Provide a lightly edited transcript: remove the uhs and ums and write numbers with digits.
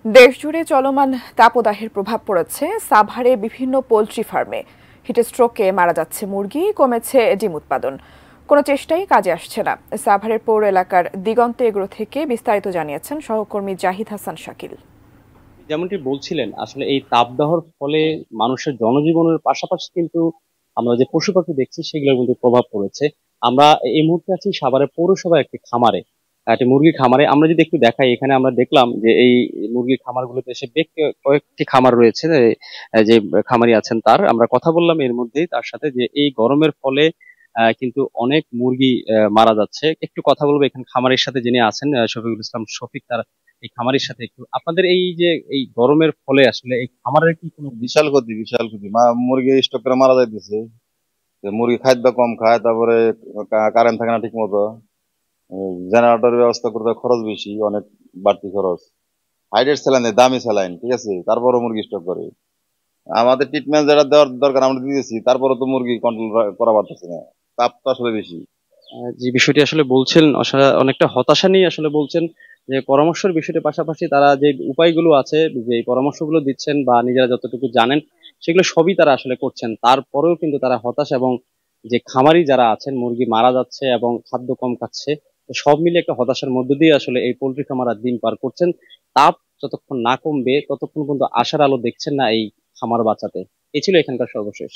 দেশজুড়ে চলমান তাপদাহের প্রভাব পড়েছে সাভারে বিভিন্ন পোল্ট্রি ফার্মে। হিটস্ট্রোকে মারা যাচ্ছে মুরগি, কমেছে ডিম উৎপাদন। কোনো চেষ্টাই কাজে আসছে না। সাভারের পৌর এলাকার দিগন্তে এগ্রো থেকে বিস্তারিত জানিয়েছেন সহকর্মী জাহিদ হাসান শাকিল। যেমনটি বলছিলেন, আসলে এই তাপদাহর ফলে মানুষের জনজীবনের পাশাপাশি কিন্তু আমরা যে পশু পাখি দেখছি সেগুলোর কিন্তু প্রভাব পড়েছে। আমরা এই মুহূর্তে আছি সাভারের পৌরসভার একটি খামারে, একটি মুরগির খামারে। আমরা যদি একটু দেখাই, এখানে আমরা দেখলাম যে এই মুরগির খামারগুলোতে এসে বেশ কয়েকটি খামার রয়েছে। যে খামারি আছেন তার আমরা কথা বললাম এর মধ্যেই তার সাথে, যে এই গরমের ফলে কিন্তু অনেক মুরগি মারা যাচ্ছে। একটু কথা বলবো এখানে খামারের সাথে, যিনি আছেন শফিকুল ইসলাম শফিক, তার এই খামারের সাথে একটু। আপনাদের এই যে এই গরমের ফলে আসলে এই খামারের কি কোনো বিশাল ক্ষতি, বিশাল ক্ষতি। মুরগি স্টক করে মারা যাইতেছে। যে মুরগি খাদ্য কম খায়, তারপরে কারেন্ট থাকে না ঠিক মতো। জেনারেটর ব্যবস্থা করতে খরচ বেশি, অনেক বাড়তি খরচ। হাইড্রেট স্যালাইন, দামি স্যালাইন, ঠিক আছে, তারপরও মুরগি স্টক করে। আমাদের ট্রিটমেন্ট যেটা দেওয়ার দরকার আমরা দিয়েছি, তারপরে তো মুরগি কন্ট্রোল করা পারতেছে না। তাপটা আসলে বেশি। যে বিষয়টি আসলে বলছেন, আসলে অনেকটা হতাশা নিয়ে আসলে বলছেন যে পরামর্শের বিষয়টির পাশাপাশি তারা যে উপায়গুলো আছে, যে এই পরামর্শগুলো দিচ্ছেন বা নিজেরা যতটুকু জানেন সেগুলো সবই তারা আসলে করছেন, তারপরেও কিন্তু তারা হতাশ। এবং যে খামারি যারা আছেন, মুরগি মারা যাচ্ছে এবং খাদ্য কম খাচ্ছে, তো সব মিলে একটা হতাশার মধ্য দিয়ে আসলে এই পোল্ট্রি খামার দিন পার করছেন। তাপ যতক্ষণ না কমবে ততক্ষণ কিন্তু আশার আলো দেখছেন না এই খামার বাঁচাতে। এই ছিল এখানকার সর্বশেষ।